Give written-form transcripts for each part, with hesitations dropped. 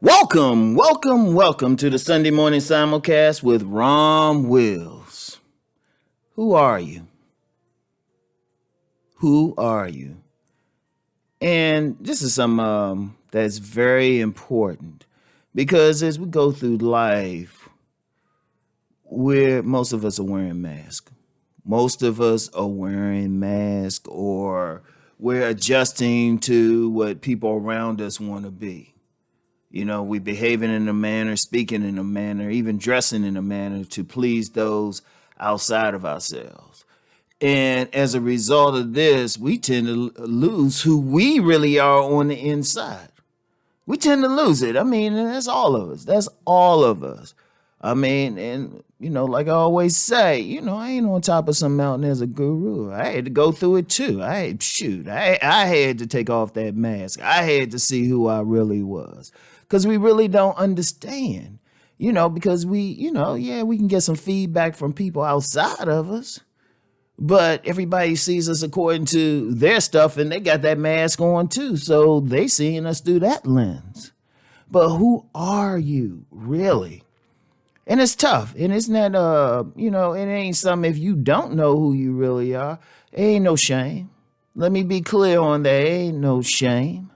Welcome to the Sunday morning simulcast with Rom Wills. Who are you? Who are you? And this is some that's very important because as we go through life, most of us are wearing masks. Most of us are wearing masks, or we're adjusting to what people around us want to be. You know, we behaving in a manner, speaking in a manner, even dressing in a manner to please those outside of ourselves. And as a result of this, we tend to lose who we really are on the inside. We tend to lose it. I mean, that's all of us. That's all of us. I mean, and like I always say, I ain't on top of some mountain as a guru. I had to go through it too. I had to take off that mask. I had to see who I really was. Because we really don't understand, because we can get some feedback from people outside of us, but everybody sees us according to their stuff and they got that mask on too. So they seeing us through that lens. But who are you really? And it's tough. And it's not, it ain't something if you don't know who you really are, it ain't no shame. Let me be clear on that. Ain't no shame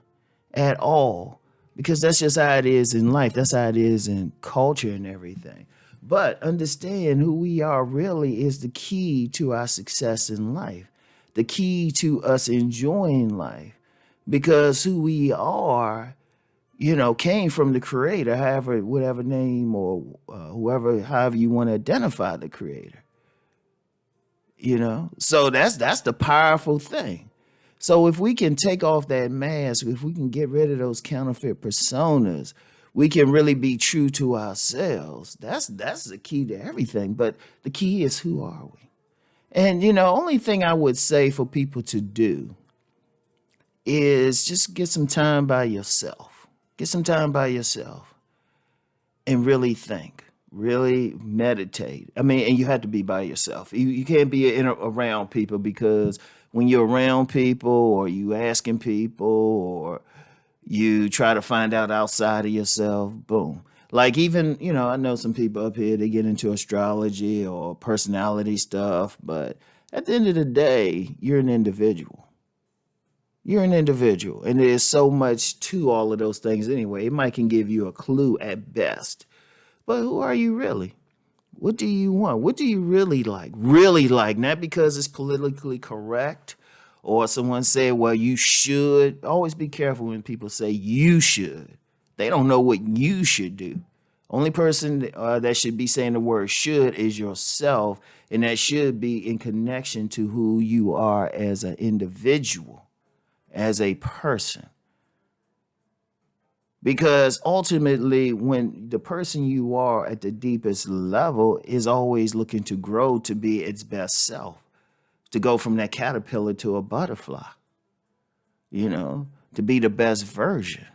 at all. Because that's just how it is in life. That's how it is in culture and everything. But understand who we are really is the key to our success in life. The key to us enjoying life. Because who we are, came from the creator, whatever name or however you want to identify the creator. So that's the powerful thing. So if we can take off that mask, if we can get rid of those counterfeit personas, we can really be true to ourselves. That's the key to everything. But the key is, who are we? And, only thing I would say for people to do is just get some time by yourself. Get some time by yourself and really think, really meditate. I mean, and you have to be by yourself. You can't be around people, because when you're around people or you asking people or you try to find out outside of yourself, boom. Like even, I know some people up here, they get into astrology or personality stuff, but at the end of the day, you're an individual. You're an individual, and there's so much to all of those things anyway. It might can give you a clue at best, but who are you really? What do you want? What do you really like? Really like, not because it's politically correct or someone said, well, you should. Always be careful when people say you should. They don't know what you should do. Only person that should be saying the word should is yourself, and that should be in connection to who you are as an individual, as a person. Because ultimately, when the person you are at the deepest level is always looking to grow to be its best self, to go from that caterpillar to a butterfly, to be the best version.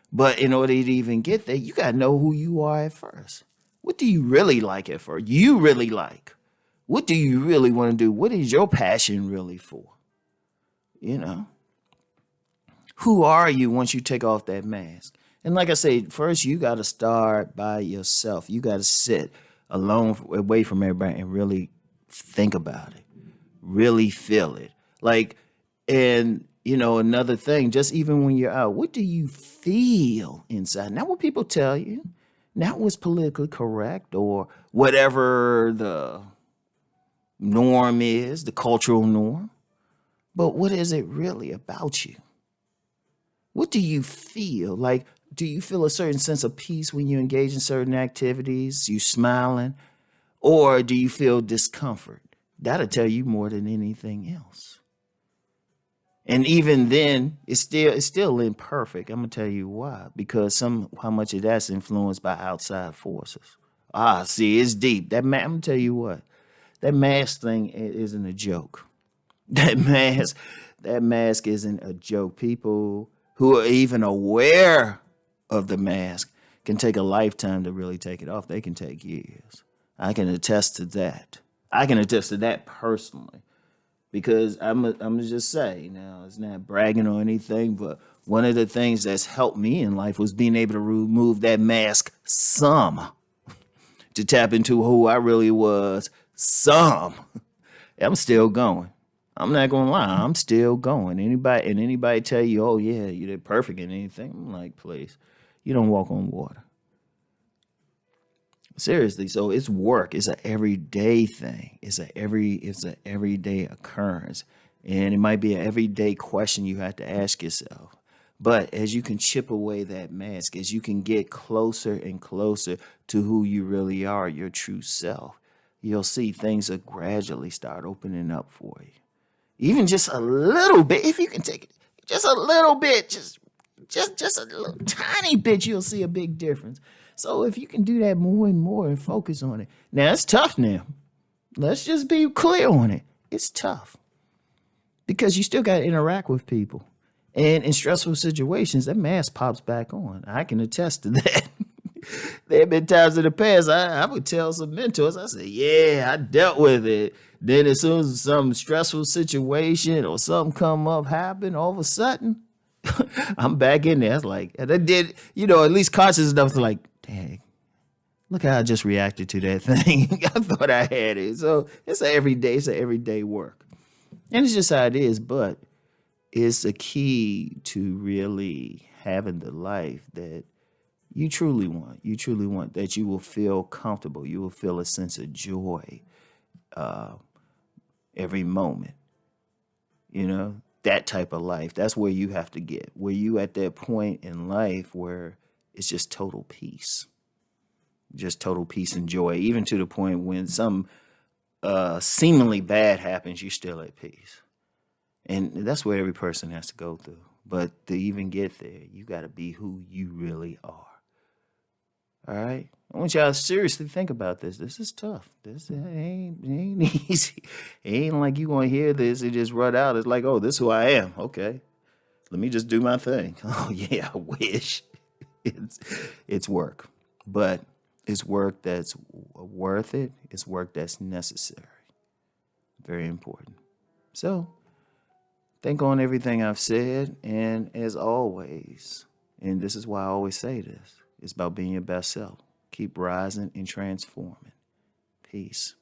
But in order to even get there, you got to know who you are at first. What do you really like at first? You really like. What do you really want to do? What is your passion really for? Who are you once you take off that mask? And like I say, first you got to start by yourself. You got to sit alone, away from everybody, and really think about it. Really feel it. Another thing, just even when you're out, what do you feel inside? Not what people tell you, not what's politically correct or whatever the norm is, the cultural norm, but what is it really about you? What do you feel? Like, do you feel a certain sense of peace when you engage in certain activities? You smiling? Or do you feel discomfort? That'll tell you more than anything else. And even then, it's still imperfect. I'm going to tell you why. Because how much of that's influenced by outside forces. See, it's deep. I'm going to tell you what. That mask thing isn't a joke. That mask isn't a joke. People who are even aware of the mask can take a lifetime to really take it off. They can take years. I can attest to that. I can attest to that personally, because I'm gonna just say, now it's not bragging or anything, but One of the things that's helped me in life was being able to remove that mask some to tap into who I really was. Some. I'm still going. I'm not gonna lie, I'm still going. Anybody tell you, oh yeah, you did perfect in anything? I'm like, please, you don't walk on water. Seriously, so it's work. It's an everyday thing. It's a everyday occurrence. And it might be an everyday question you have to ask yourself. But as you can chip away that mask, as you can get closer and closer to who you really are, your true self, you'll see things will gradually start opening up for you. Even just a little bit, if you can take it just a little bit, just a little tiny bit, you'll see a big difference. So if you can do that more and more and focus on it. Now it's tough now. Let's just be clear on it. It's tough. Because you still got to interact with people. And in stressful situations, that mask pops back on. I can attest to that. There have been times in the past I would tell some mentors, I said, yeah, I dealt with it. Then as soon as some stressful situation or something come up, happen, all of a sudden, I'm back in there. It's like, and I did, at least conscious enough to like, dang, look how I just reacted to that thing. I thought I had it. So it's an everyday work. And it's just how it is, but it's a key to really having the life that you truly want. You truly want that you will feel comfortable. You will feel a sense of joy every moment. That type of life. That's where you have to get. Where you at that point in life where it's just total peace. Just total peace and joy. Even to the point when some seemingly bad happens, you're still at peace. And that's where every person has to go through. But to even get there, you got to be who you really are. All right? I want y'all to seriously think about this. This is tough. This ain't easy. It ain't like you going to hear this and just run out. It's like, oh, this is who I am. Okay. Let me just do my thing. Oh, yeah, I wish. It's work. But it's work that's worth it. It's work that's necessary. Very important. So, think on everything I've said. And as always, and this is why I always say this, it's about being your best self. Keep rising and transforming. Peace.